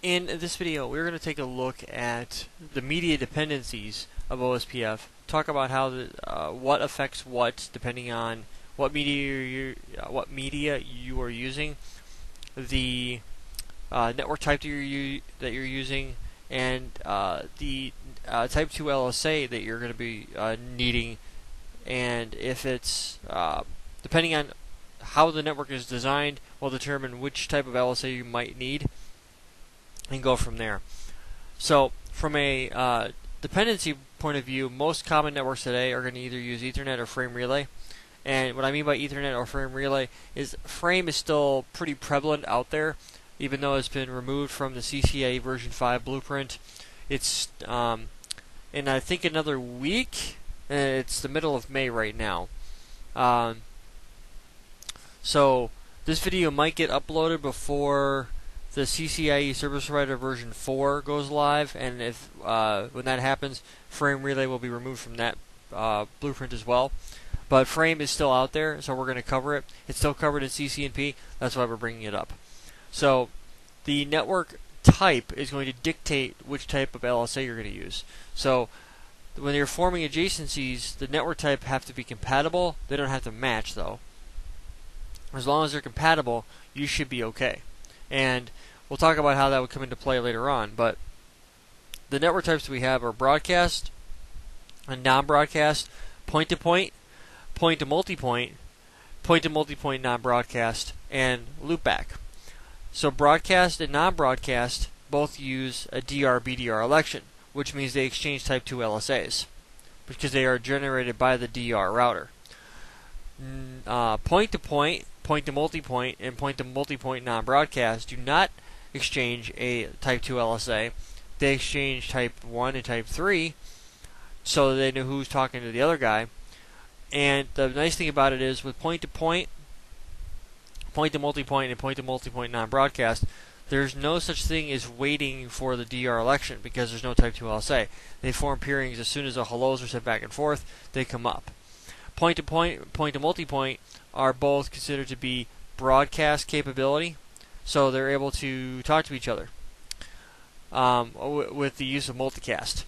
In this video, we're going to take a look at the media dependencies of OSPF. Talk about how what affects what depending on what media you are using, the network type that you're using, and the type 2 LSA that you're going to be needing, and if it's depending on how the network is designed, will determine which type of LSA you might need, and go from there. So, from a dependency point of view, most common networks today are going to either use Ethernet or frame relay. And what I mean by Ethernet or frame relay is frame is still pretty prevalent out there, even though it's been removed from the CCNA version 5 blueprint. It's in I think another week. It's the middle of May right now. So this video might get uploaded before the CCIE Service Provider version 4 goes live, and if when that happens, frame relay will be removed from that blueprint as well. But frame is still out there, so we're going to cover it. It's still covered in CCNP, that's why we're bringing it up. So the network type is going to dictate which type of LSA you're going to use. So when you're forming adjacencies, the network type have to be compatible. They don't have to match, though. As long as they're compatible, you should be okay. And we'll talk about how that would come into play later on. But the network types we have are broadcast and non-broadcast, point-to-point, point-to-multipoint, point-to-multipoint non-broadcast, and loopback. So broadcast and non-broadcast both use a DR-BDR election, which means they exchange type 2 LSAs because they are generated by the DR router. Point-to-point, point-to-multipoint, and point-to-multipoint non-broadcast do not exchange a type 2 LSA. They exchange type 1 and type 3 so they know who's talking to the other guy. And the nice thing about it is with point-to-point, point-to-multipoint, and point-to-multipoint non-broadcast, there's no such thing as waiting for the DR election because there's no type 2 LSA. They form peerings as soon as the hellos are sent back and forth, they come up. Point-to-point, point-to-multipoint are both considered to be broadcast capability, so they're able to talk to each other with the use of multicast.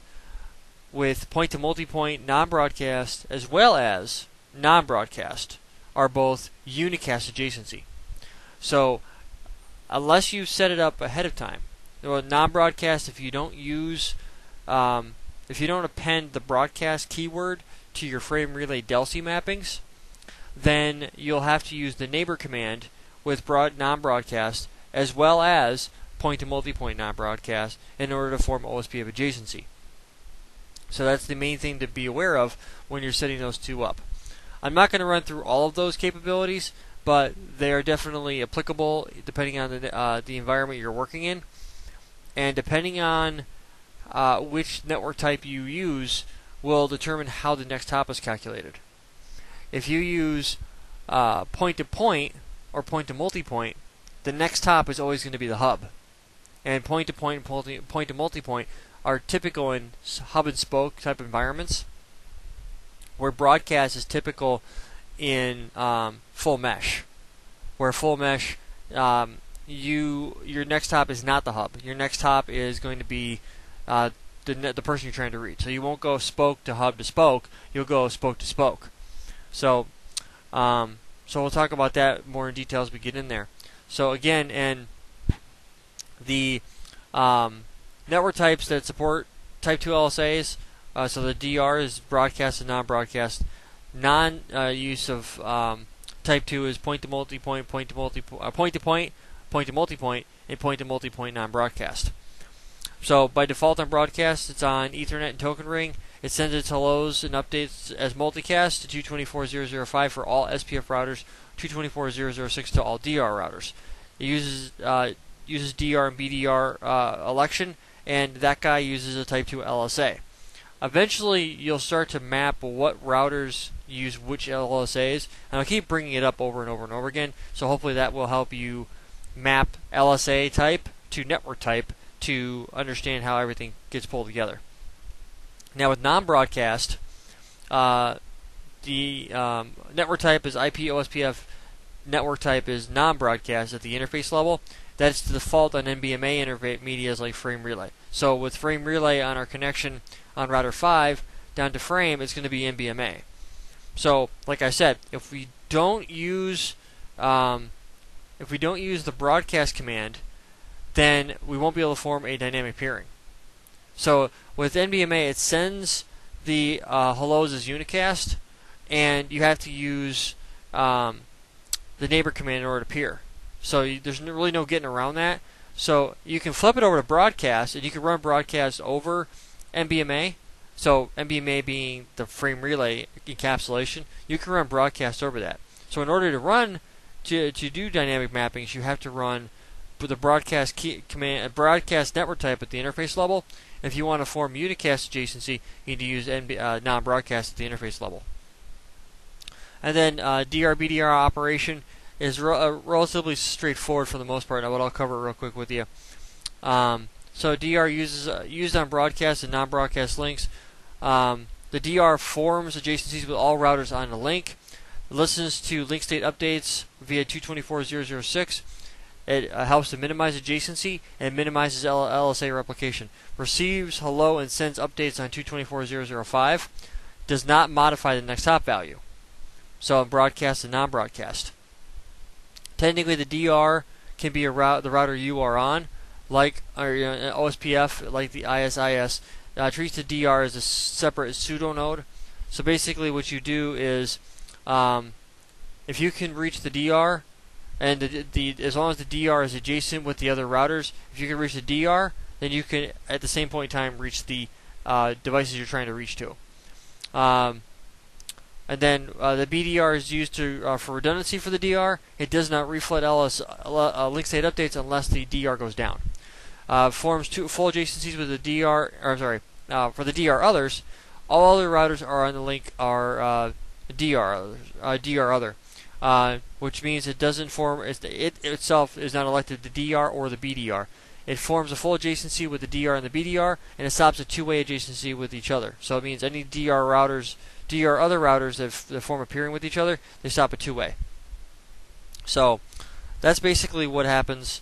With point-to-multipoint, non-broadcast as well as non-broadcast are both unicast adjacency. So unless you set it up ahead of time, non-broadcast, if you don't use, if you don't append the broadcast keyword to your frame relay DELC mappings, then you'll have to use the neighbor command with non-broadcast as well as point-to-multipoint non-broadcast in order to form OSPF adjacency. So that's the main thing to be aware of when you're setting those two up. I'm not going to run through all of those capabilities, but they are definitely applicable depending on the environment you're working in, and depending on which network type you use will determine how the next hop is calculated. If you use point-to-point or point-to-multipoint, the next hop is always going to be the hub. And point-to-point and point-to-multipoint are typical in hub and spoke type environments, where broadcast is typical in full mesh. Where full mesh, your next hop is not the hub. Your next hop is going to be the person you're trying to reach. So you won't go spoke to hub to spoke. You'll go spoke to spoke. So we'll talk about that more in detail as we get in there. So again, and the network types that support type 2 LSAs, so the DR is broadcast and non-broadcast. Non-use of type 2 is point-to-multipoint, point-to-multipoint, point-to-point, point-to-multipoint, and point-to-multipoint non-broadcast. So by default on broadcast, it's on Ethernet and token ring. It sends its hellos and updates as multicast to 224.0.0.5 for all SPF routers, 224.0.0.6 to all DR routers. It uses DR and BDR election, and that guy uses a type 2 LSA. Eventually, you'll start to map what routers use which LSAs, and I'll keep bringing it up over and over and over again, so hopefully that will help you map LSA type to network type to understand how everything gets pulled together. Now with non-broadcast, the network type is IP OSPF, network type is non-broadcast at the interface level, that's the default on NBMA intermediates like frame relay. So with frame relay on our connection on router 5 down to frame, it's going to be NBMA. So like I said, if we don't use the broadcast command, then we won't be able to form a dynamic peering. So with NBMA, it sends the hellos as unicast, and you have to use the neighbor command in order to peer. So there's really no getting around that. So you can flip it over to broadcast, and you can run broadcast over NBMA. So NBMA being the frame relay encapsulation, you can run broadcast over that. So in order to do dynamic mappings, you have to run the broadcast command, broadcast network type at the interface level. If you want to form unicast adjacency, you need to use non-broadcast at the interface level. And then DR-BDR operation is relatively straightforward for the most part. But I'll cover it real quick with you. So DR used on broadcast and non-broadcast links. The DR forms adjacencies with all routers on the link. It listens to link state updates via 224.0.0.6. It helps to minimize adjacency and minimizes LSA replication. Receives hello and sends updates on 224.0.0.5. Does not modify the next hop value. So broadcast and non-broadcast. Technically, the DR can be the router you are on, like OSPF, like the ISIS. Treats the DR as a separate pseudo node. So basically, what you do is, if you can reach the DR, and as long as the DR is adjacent with the other routers, if you can reach the DR, then you can at the same point in time reach the devices you're trying to reach to. And then the BDR is used for redundancy for the DR. It does not reflect link state updates unless the DR goes down. Forms full adjacencies with the DR. For the DR others, all other routers are on the link are DR other, which means it doesn't form. It itself is not elected the DR or the BDR. It forms a full adjacency with the DR and the BDR, and it stops a two-way adjacency with each other. So it means any DR other routers that form a peering with each other, they stop a two-way. So that's basically what happens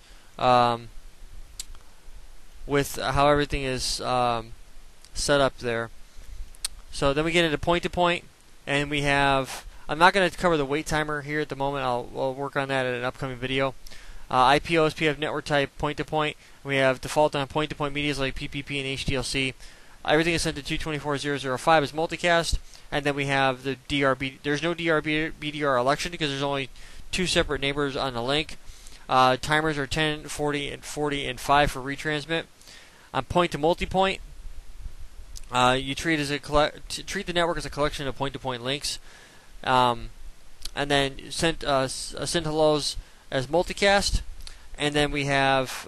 with how everything is set up there. So then we get into point-to-point, and we have. I'm not going to cover the wait timer here at the moment. I'll work on that in an upcoming video. IP OSPF network type point-to-point. We have default on point-to-point medias like PPP and HDLC. Everything is sent to 224.0.0.5 as multicast, and then we have the DRB. There's no DRB-BDR election because there's only two separate neighbors on the link. Timers are 10, 40, and 5 for retransmit. On point-to-multipoint, you treat the network as a collection of point-to-point links, and then send hellos as multicast, and then we have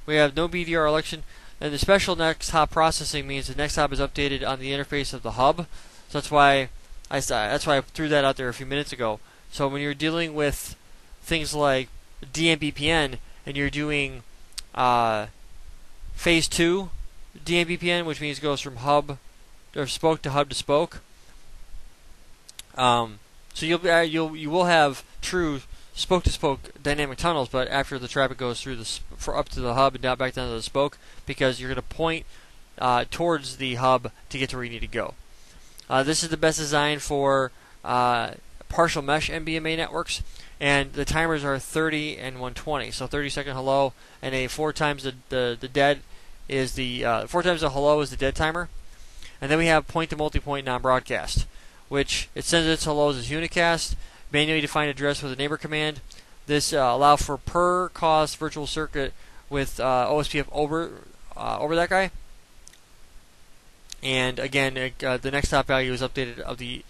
we have no BDR election, and the special next hop processing means the next hop is updated on the interface of the hub. So that's why I threw that out there a few minutes ago. So when you're dealing with things like DMBPN and you're doing phase 2 DMBPN, which means it goes from hub or spoke to hub to spoke. So you will have true spoke-to-spoke dynamic tunnels, but after the traffic goes through up to the hub and down back down to the spoke, because you're going to point towards the hub to get to where you need to go. This is the best design for partial mesh NBMA networks, and the timers are 30 and 120. So 30-second hello, and a 4 times the dead is the 4 times the hello is the dead timer, and then we have point-to-multipoint non-broadcast, which it sends its hellos as unicast. Manually defined address with a neighbor command. This allows for per cost virtual circuit with OSPF over that guy. And again, the next hop value is updated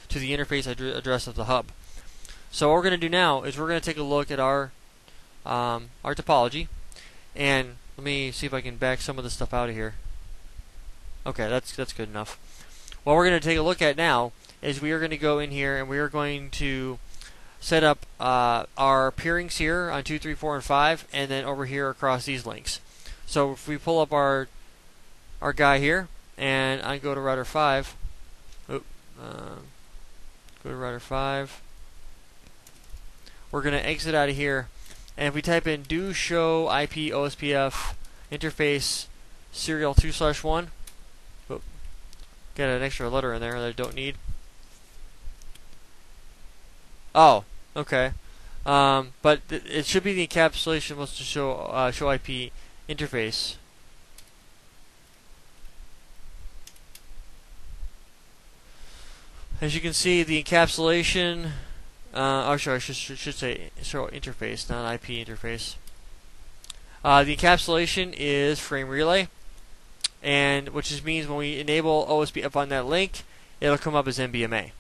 to the interface address of the hub. So what we're going to do now is we're going to take a look at our topology, and let me see if I can back some of this stuff out of here. Okay, that's good enough. What we're going to take a look at now is we are going to go in here and we are going to set up our peerings here on 2, 3, 4, and 5, and then over here across these links. So if we pull up our guy here, and I go to router 5, go to router 5, we're going to exit out of here, and if we type in do show IP OSPF interface serial 2/1, got an extra letter in there that I don't need. Oh, okay. But it should be the encapsulation wants to show show IP interface. As you can see, the encapsulation. Oh, sorry, I should say show interface, not IP interface. The encapsulation is frame relay, and which just means when we enable OSPF on that link, it'll come up as NBMA.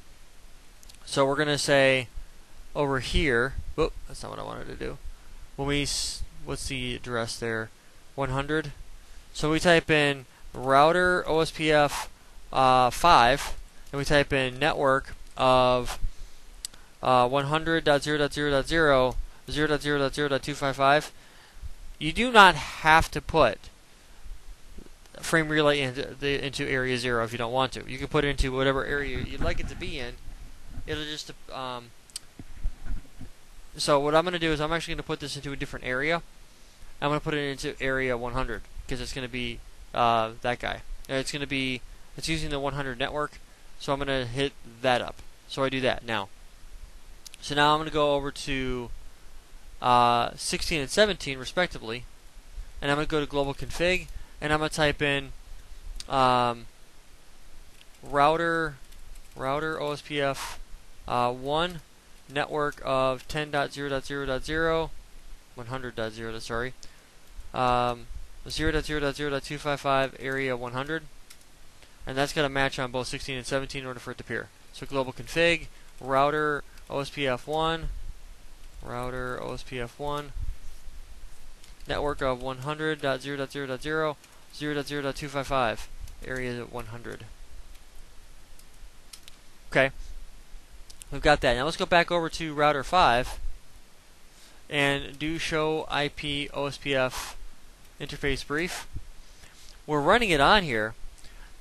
So we're gonna say over here. Whoop, that's not what I wanted to do. When we what's the address there? 100. So we type in router OSPF 5, and we type in network of 100.0.0.0 0.0.0.255. You do not have to put frame relay into area 0 if you don't want to. You can put it into whatever area you'd like it to be in. It'll just so what I'm going to do is I'm actually going to put this into a different area. I'm going to put it into area 100 because it's going to be that guy. It's using the 100 network, so I'm going to hit that up. So I do that now. So now I'm going to go over to 16 and 17 respectively, and I'm going to go to global config, and I'm going to type in router OSPF 1 network of 10.0.0.0 100.0, sorry 0.0.0.255 area 100, and that's going to match on both 16 and 17 in order for it to appear. So global config router OSPF 1 network of 100.0.0.0 0.0.255 area 100. Okay, we've got that. Now let's go back over to router 5 and do show IP OSPF interface brief. We're running it on here,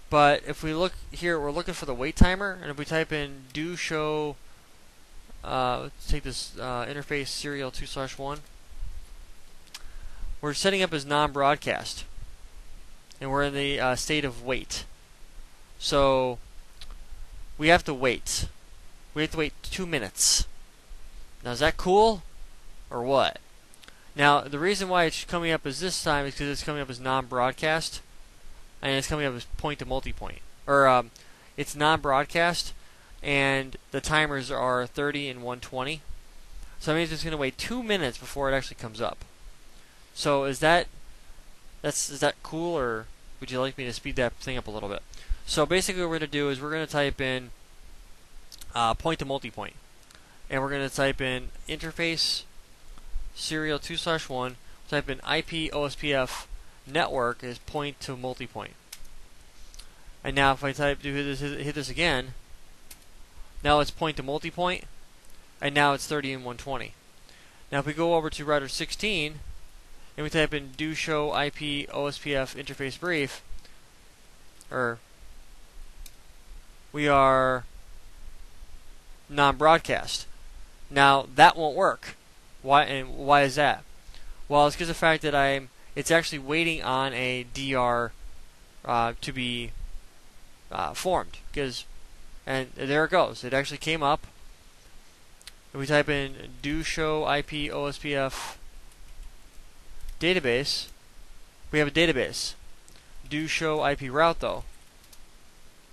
but if we look here, we're looking for the wait timer, and if we type in do show, let's take this interface serial 2/1, we're setting up as non-broadcast, and we're in the state of wait. So we have to wait. We have to wait 2 minutes. Now is that cool or what? Now the reason why it's coming up as this time is because it's coming up as non-broadcast, and it's coming up as point-to-multipoint, or it's non-broadcast, and the timers are 30 and 120. So that means it's going to wait 2 minutes before it actually comes up. So is that cool, or would you like me to speed that thing up a little bit? So basically what we're going to do is we're going to type in point-to-multipoint, and we're going to type in interface serial 2/1, type in IP OSPF network is point-to-multipoint. And now if I hit this again, now it's point-to-multipoint, and now it's 30 and 120. Now if we go over to router 16 and we type in do show IP OSPF interface brief, we are non-broadcast. Now that won't work. Why is that? Well, it's because of the fact that it's actually waiting on a DR to be formed. And there it goes. It actually came up. And we type in do show IP OSPF database. We have a database. Do show IP route though.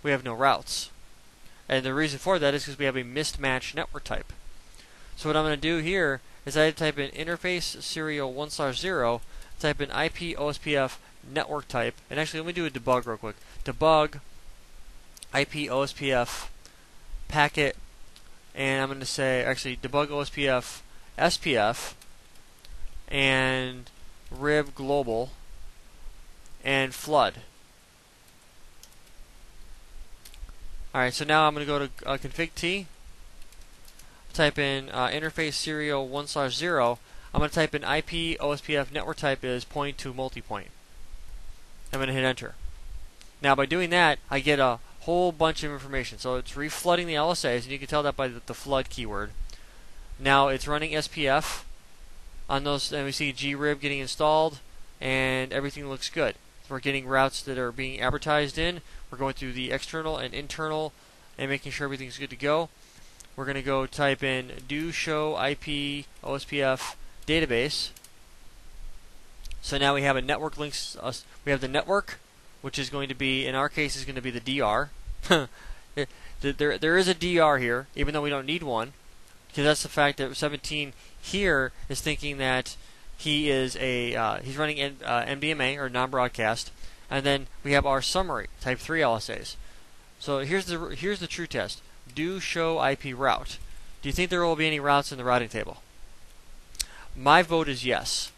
We have no routes. And the reason for that is because we have a mismatched network type. So what I'm going to do here is I type in interface serial 1/0, type in IP OSPF network type, and actually let me do a debug real quick. Debug IP OSPF packet, and I'm going to say actually debug OSPF SPF and rib global and flood. Alright, so now I'm going to go to config T, type in interface serial 1/0. I'm going to type in IP OSPF network type is point-to-multipoint. I'm going to hit enter. Now by doing that, I get a whole bunch of information. So it's reflooding the LSAs, and you can tell that by the flood keyword. Now it's running SPF on those, and we see grib getting installed, and everything looks good. So we're getting routes that are being advertised in. We're going through the external and internal and making sure everything's good to go. We're going to go type in do show IP OSPF database. So now we have a network links. We have the network, which is going to be, in our case, is going to be the DR. There is a DR here, even though we don't need one, because that's the fact that 17 here is thinking that he is he's running MDMA or non-broadcast, and then we have our summary type 3 LSAs. So here's the true test. Do show IP route. Do you think there will be any routes in the routing table? My vote is yes.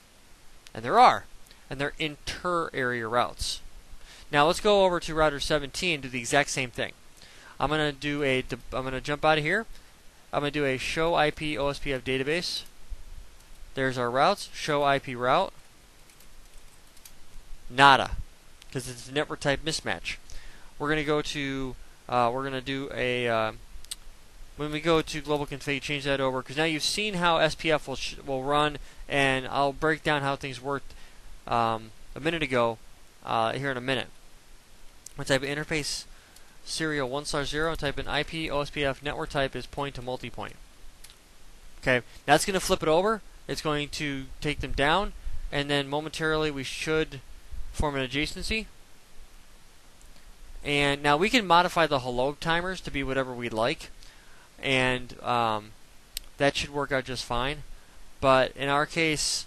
And there are. And they're inter-area routes. Now let's go over to router 17 and do the exact same thing. I'm going to jump out of here. I'm going to do a show IP OSPF database. There's our routes. Show IP route. Nada. Because it's a network type mismatch. We're going to go to when we go to global config, change that over, because now you've seen how SPF will run, and I'll break down how things worked a minute ago here in a minute. I'm going to type interface serial 1/0 and type in IP OSPF network type is point-to-multipoint. Okay, that's going to flip it over. It's going to take them down, and then momentarily we should form an adjacency. And now we can modify the hello timers to be whatever we'd like, and that should work out just fine. But in our case,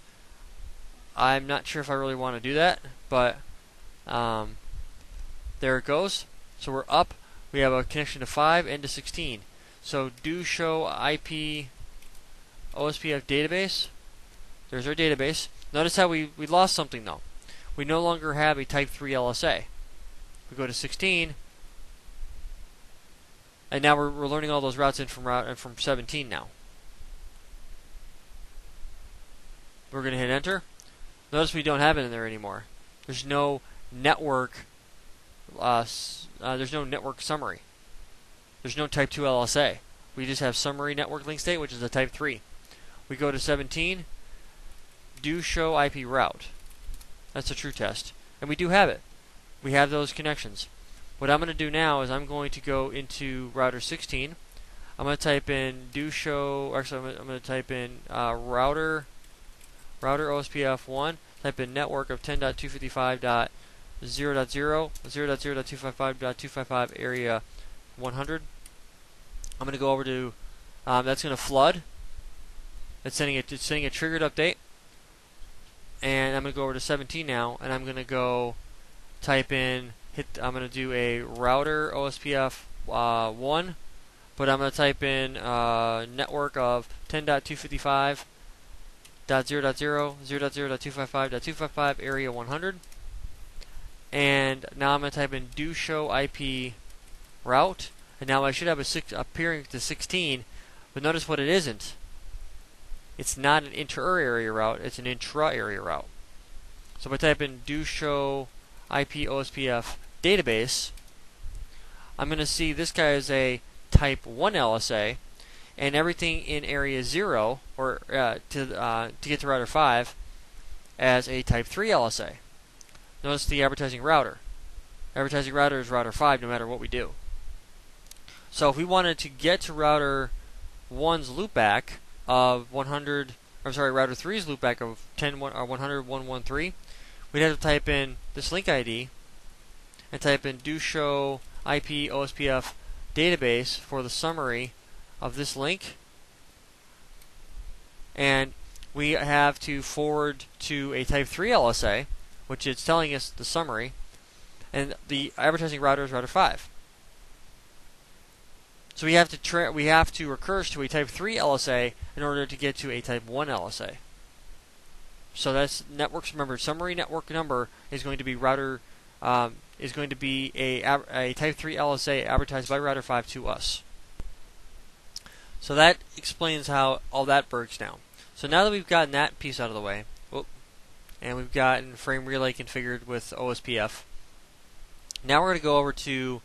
I'm not sure if I really want to do that, but there it goes. So we're up. We have a connection to 5 and to 16. So do show IP OSPF database. There's our database. Notice how we lost something though. We no longer have a type 3 LSA. We go to 16, and now we're learning all those routes in from 17 now. We're going to hit enter. Notice we don't have it in there anymore. There's no network. There's no network summary. There's no type 2 LSA. We just have summary network link state, which is a type 3. We go to 17. Do show IP route. That's a true test, and we do have it. We have those connections. What I'm going to do now is I'm going to go into router 16. I'm going to type in do show. Actually, I'm going to type in router OSPF 1. Type in network of 10.255.0.0, 0.0.255.255 area 100. I'm going to go over to that's going to flood. It's sending a triggered update, and I'm going to go over to 17 now, and I'm going to go type in I'm going to do a router OSPF 1, but I'm going to type in network of 10.255.0.0, 0.0.255.255 area 100, and now I'm going to type in do show IP route, and now I should have appearing to 16, but notice what it isn't. It's not an inter-area route, it's an intra-area route. So if I type in do show IP OSPF database, I'm going to see this guy is a type 1 LSA, and everything in area 0, or to get to router 5, as a type 3 LSA. Notice the advertising router. Advertising router is router 5 no matter what we do. So if we wanted to get to router 1's loopback of 100, router 3's loopback of 100.113, we'd have to type in this link ID and type in do show IP OSPF database for the summary of this link, and we have to forward to a type 3 LSA, which is telling us the summary, and the advertising router is router 5. So we have to recurse to a type 3 LSA in order to get to a type 1 LSA. So that's networks. Remember, summary network number is going to be router is going to be a type 3 LSA advertised by router 5 to us. So that explains how all that breaks down. So now that we've gotten that piece out of the way, and we've gotten frame relay configured with OSPF, now we're going to go over to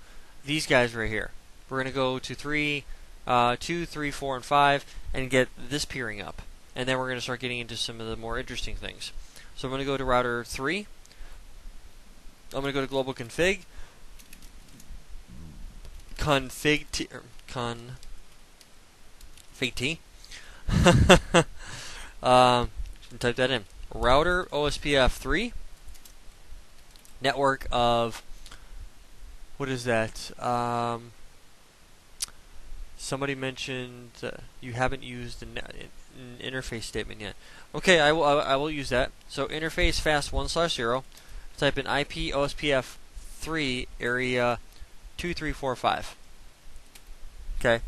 these guys right here. We're going to go to 3 2, 3, 4, and 5, and get this peering up. And then we're going to start getting into some of the more interesting things. So I'm going to go to router 3. I'm going to go to global config. Config T. Type that in. Router OSPF 3. Network of, what is that? Somebody mentioned you haven't used the interface statement yet. Okay, I will use that. So interface fast1/0. Type in IP OSPF 3 area 2345. Okay.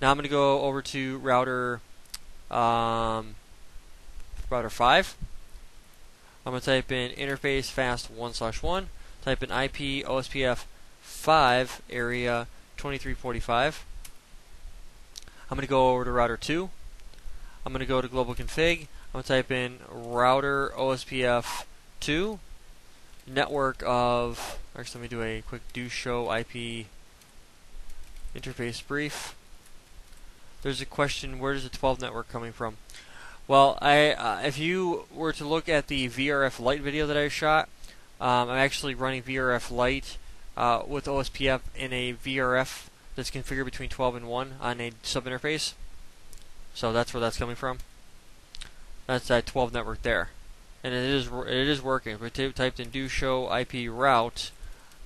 Now I'm going to go over to router 5. I'm going to type in interface fast1/1. Type in IP OSPF 5 area 2345. I'm going to go over to router 2. I'm going to go to global config. I'm going to type in router OSPF 2 network of, actually let me do a quick do show IP interface brief. There's a question, where does the 12 network coming from? Well, if you were to look at the VRF Lite video that I shot, I'm actually running VRF Lite with OSPF in a VRF that's configured between 12 and 1 on a sub-interface. So that's where that's coming from. That's that 12 network there. And it is working. If we typed in do show IP route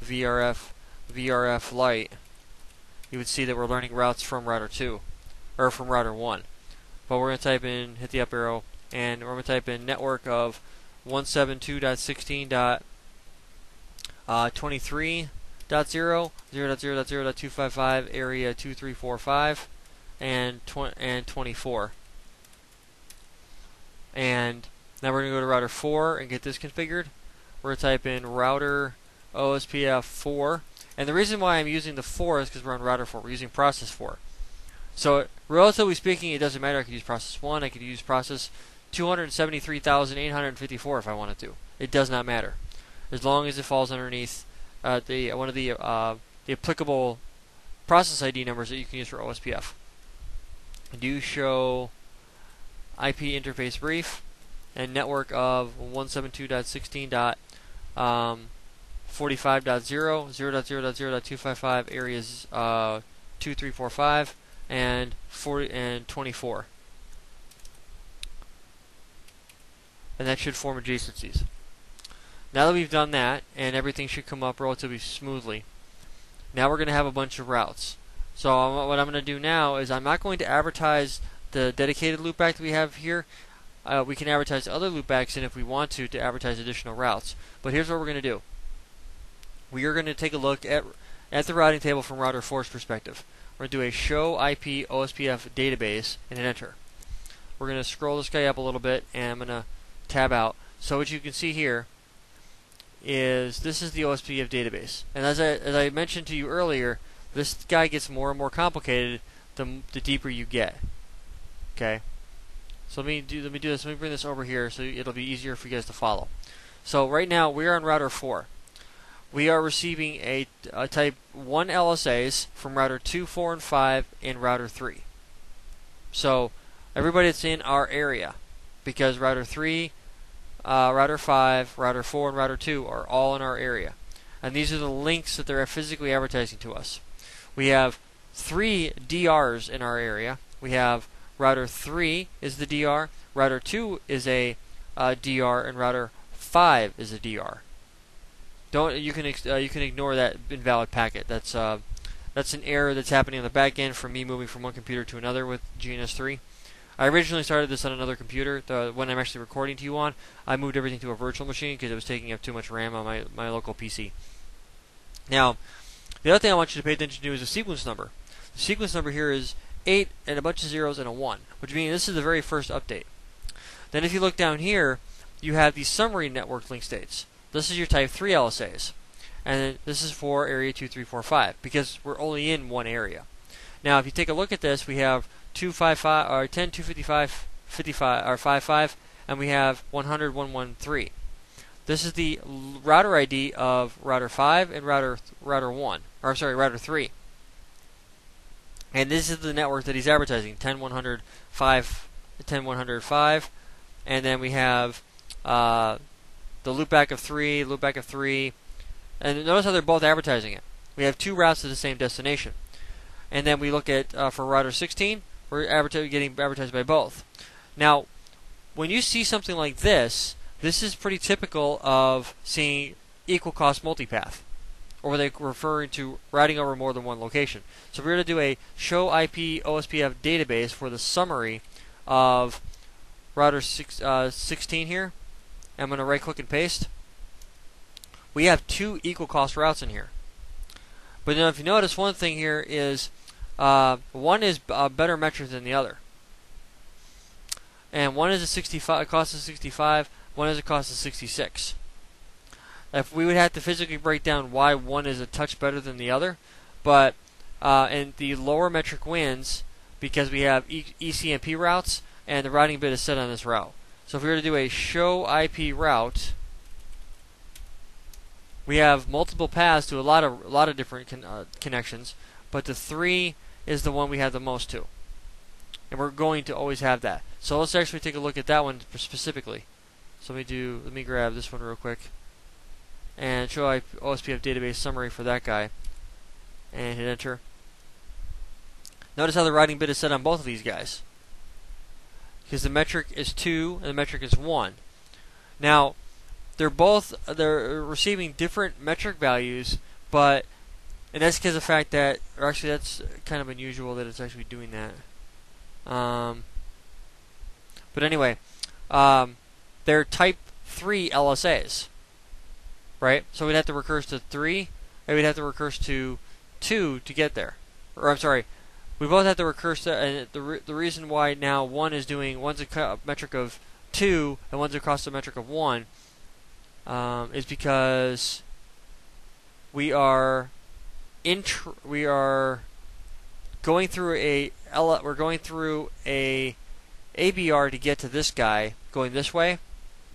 VRF Lite, you would see that we're learning routes from router 2 or from router 1. But we're going to type in, hit the up arrow, and we're going to type in network of 172.16.23.0 0.0.0.255 area 2345 and 24. And now we're going to go to router 4 and get this configured. We're going to type in router OSPF 4. And the reason why I'm using the 4 is because we're on router 4. We're using process 4. So, relatively speaking, it doesn't matter. I could use process 1. I could use process 273,854 if I wanted to. It does not matter. As long as it falls underneath one of the applicable process ID numbers that you can use for OSPF. Do show IP interface brief and network of 172.16.45.0 0.0.0.255 areas 2345 and 24. And that should form adjacencies. Now that we've done that, and everything should come up relatively smoothly, now we're going to have a bunch of routes. So what I'm going to do now is I'm not going to advertise the dedicated loopback that we have here. We can advertise other loopbacks, and if we want to advertise additional routes. But here's what we're going to do. We are going to take a look at the routing table from router 4's perspective. We're going to do a show IP OSPF database and hit enter. We're going to scroll this guy up a little bit, and I'm going to tab out. So what you can see here is this is the OSPF database. And as I mentioned to you earlier, this guy gets more and more complicated the deeper you get. Okay. So let me do this. Let me bring this over here so it'll be easier for you guys to follow. So right now we are on router 4. We are receiving a type 1 LSAs from router 2, 4, and 5 in router 3. So everybody that's in our area, because router 3, router 5, router 4, and router 2 are all in our area. And these are the links that they're physically advertising to us. We have 3 DRs in our area. We have router 3 is the DR, router 2 is a DR, and router 5 is a DR. You can ignore that invalid packet. That's an error that's happening on the back end from me moving from one computer to another with GNS3. I originally started this on another computer, the one I'm actually recording to you on. I moved everything to a virtual machine because it was taking up too much RAM on my local PC. Now, the other thing I want you to pay attention to is the sequence number. The sequence number here is 8 and a bunch of zeros and a 1, which means this is the very first update. Then if you look down here, you have the summary network link states. This is your type 3 LSAs. And this is for area 2345 because we're only in one area. Now, if you take a look at this, we have 255 or 10, 255, 55 or 55, and we have 100, 113. This is the router ID of router 5 and router 1. Or I'm sorry, router 3. And this is the network that he's advertising, 10.105, and then we have the loopback of 3, and notice how they're both advertising it. We have two routes to the same destination. And then we look at, for router 16, we're getting advertised by both. Now, when you see something like this is pretty typical of seeing equal cost multipath, or they're referring to routing over more than one location. So if we were to do a show IP OSPF database for the summary of router 16 here, I'm going to right click and paste. We have two equal cost routes in here. But then if you notice, one thing here is one is a better metric than the other. And one is a cost of 65, one is a cost of 66. If we would have to physically break down why one is a touch better than the other, but and the lower metric wins because we have ECNP routes and the routing bit is set on this route. So if we were to do a show IP route, we have multiple paths to a lot of different connections, but the 3 is the one we have the most to, and we're going to always have that. So let's actually take a look at that one specifically. So let me grab this one real quick and show OSPF database summary for that guy, and hit enter. Notice how the routing bit is set on both of these guys, because the metric is 2 and the metric is 1. Now they're receiving different metric values, and that's because of the fact that, or actually that's kind of unusual that it's actually doing that. But anyway, they're type 3 LSAs. Right? So we'd have to recurse to 3, and we'd have to recurse to 2 to get there. Or I'm sorry, we both have to recurse to, and the reason why now one's a metric of 2 and one's a cost of metric of 1 is because we are going through a ABR to get to this guy going this way,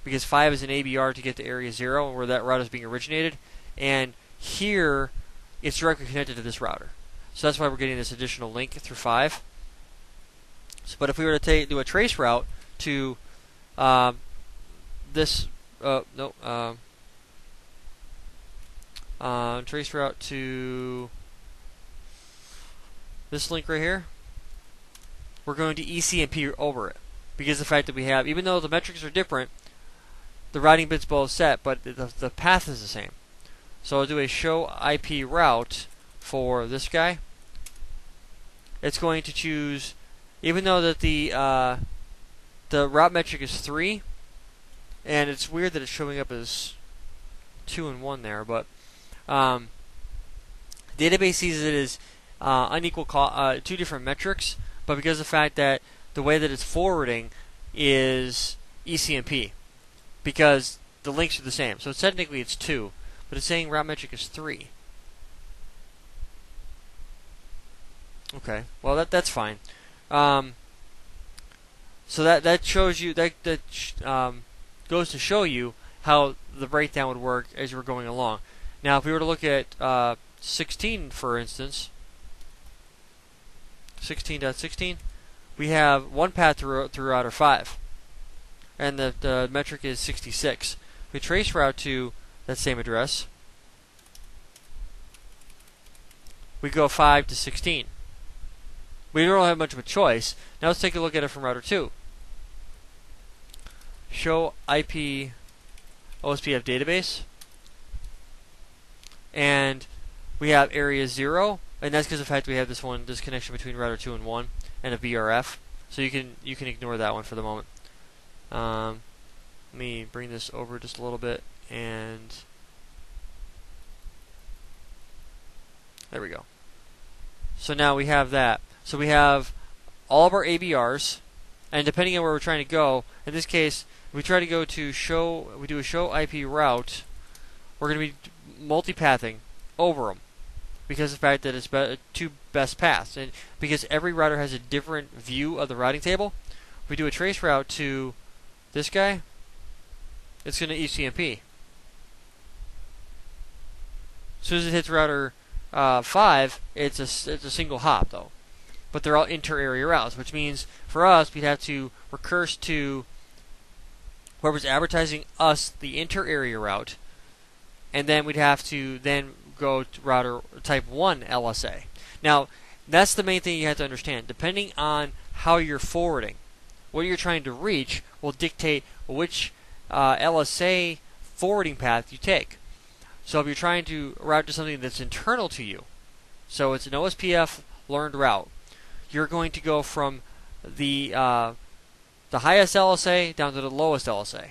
because 5 is an ABR to get to area 0 where that route is being originated, and here it's directly connected to this router. So that's why we're getting this additional link through 5. But if we were to do a trace route to trace route to this link right here, we're going to ECNP over it, because of the fact that we have, even though the metrics are different, the routing bit's both set, but the path is the same. So I'll do a show IP route for this guy. It's going to choose, even though that the route metric is 3, and it's weird that it's showing up as 2 and 1 there, but database sees it as unequal two different metrics, but because of the fact that the way that it's forwarding is ECNP, because the links are the same. So technically it's 2, but it's saying route metric is 3. Okay, well that's fine. So that shows you goes to show you how the breakdown would work as we're going along. Now, if we were to look at 16, for instance, 16.16, we have one path through router 5, and the metric is 66. We trace route to that same address. We go 5 to 16. We don't have much of a choice. Now let's take a look at it from router 2. Show IP OSPF database. And we have area 0, and that's because of the fact we have this connection between router 2 and 1 and a VRF. So you can ignore that one for the moment. Let me bring this over just a little bit, and there we go. So now we have that. So we have all of our ABRs, and depending on where we're trying to go, in this case, if we try to go to we do a show IP route, we're going to be multipathing over them because of the fact that it's two best paths, and because every router has a different view of the routing table. If we do a trace route to this guy, it's going to ECNP. As soon as it hits router 5, it's a single hop though. but they're all inter-area routes, which means for us we'd have to recurse to whoever's advertising us the inter-area route, and then we'd have to then go to router type 1 LSA. Now, that's the main thing you have to understand. Depending on how you're forwarding, what you're trying to reach will dictate which LSA forwarding path you take. So if you're trying to route to something that's internal to you, so it's an OSPF learned route, you're going to go from the highest LSA down to the lowest LSA.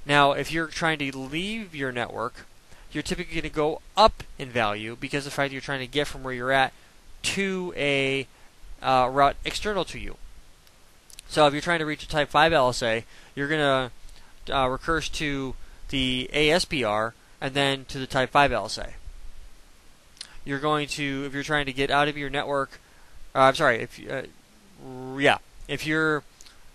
Now, if you're trying to leave your network, you're typically going to go up in value because of the fact that you're trying to get from where you're at to a route external to you. So if you're trying to reach a Type 5 LSA, you're going to recurse to the ASBR and then to the Type 5 LSA. You're going to, if you're trying to get out of your network, if you're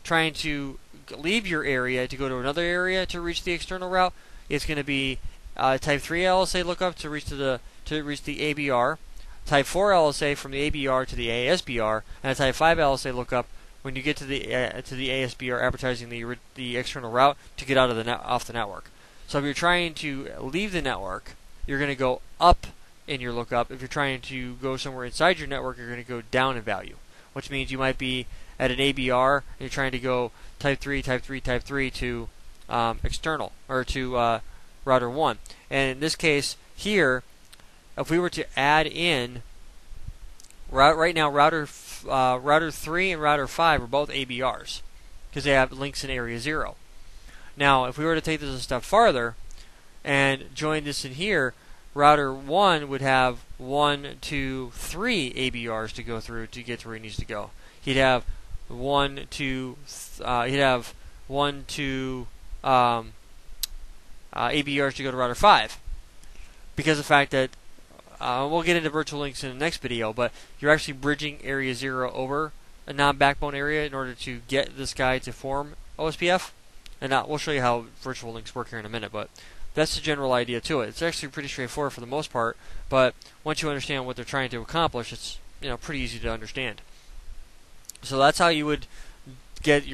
trying to leave your area to go to another area to reach the external route, it's going to be Type 3 LSA lookup to reach the ABR, Type 4 LSA from the ABR to the ASBR, and a Type 5 LSA lookup when you get to the ASBR advertising the external route to get out of off the network. So if you're trying to leave the network, you're going to go up in your lookup. If you're trying to go somewhere inside your network, you're going to go down in value, which means you might be at an ABR and you're trying to go Type 3, Type 3, Type 3 to external, or to router 1. And in this case here, if we were to add in right now, router 3 and router 5 are both ABRs because they have links in area 0. Now, if we were to take this a step farther and join this in here, router 1 would have 1, 2, 3 ABRs to go through to get to where he needs to go. He'd have 1, 2 ABRs to go to router 5 because of the fact that we'll get into virtual links in the next video, but you're actually bridging area 0 over a non-backbone area in order to get this guy to form OSPF. And we'll show you how virtual links work here in a minute, but that's the general idea to it. It's actually pretty straightforward for the most part, but once you understand what they're trying to accomplish, it's pretty easy to understand. So that's how you would get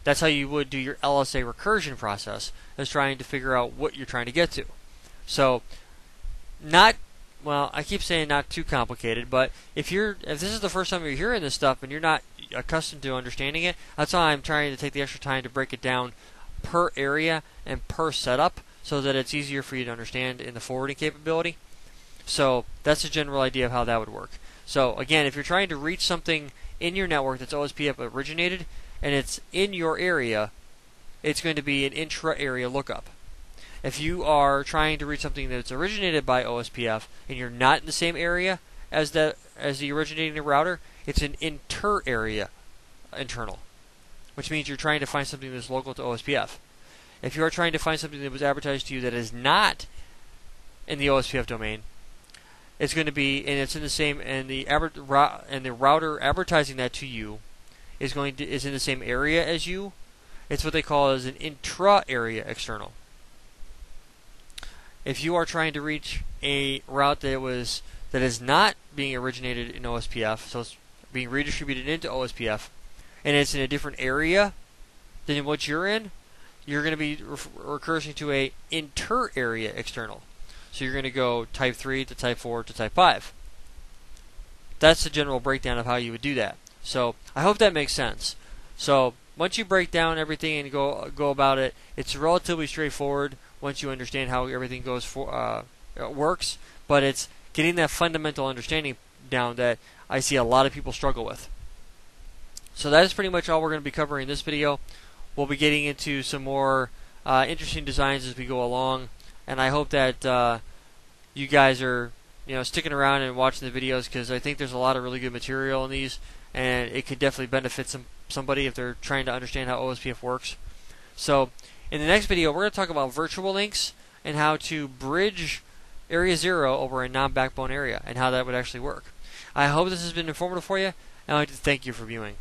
that's how you would do your LSA recursion process, is trying to figure out what you're trying to get to. So, I keep saying not too complicated, but if this is the first time you're hearing this stuff and you're not accustomed to understanding it, that's why I'm trying to take the extra time to break it down per area and per setup so that it's easier for you to understand in the forwarding capability. So that's the general idea of how that would work. So again, if you're trying to reach something in your network that's OSPF originated and it's in your area, it's going to be an intra-area lookup. If you are trying to reach something that's originated by OSPF and you're not in the same area as the originating router, it's an inter-area internal, which means you're trying to find something that's local to OSPF. If you are trying to find something that was advertised to you that is not in the OSPF domain, it's going to be, and it's in the same, and the router advertising that to you is in the same area as you. It's what they call as an intra-area external. If you are trying to reach a route that is not being originated in OSPF, so it's being redistributed into OSPF, and it's in a different area than what you're in, you're going to be recursing to a inter-area external. So you're going to go Type 3 to Type 4 to Type 5. That's the general breakdown of how you would do that. So I hope that makes sense. So once you break down everything and go about it, it's relatively straightforward once you understand how everything works. But it's getting that fundamental understanding down that I see a lot of people struggle with. So that is pretty much all we're going to be covering in this video. We'll be getting into some more interesting designs as we go along, and I hope that you guys are sticking around and watching the videos, because I think there's a lot of really good material in these, and it could definitely benefit somebody if they're trying to understand how OSPF works. So in the next video, we're going to talk about virtual links and how to bridge area 0 over a non-backbone area and how that would actually work. I hope this has been informative for you, and I'd like to thank you for viewing.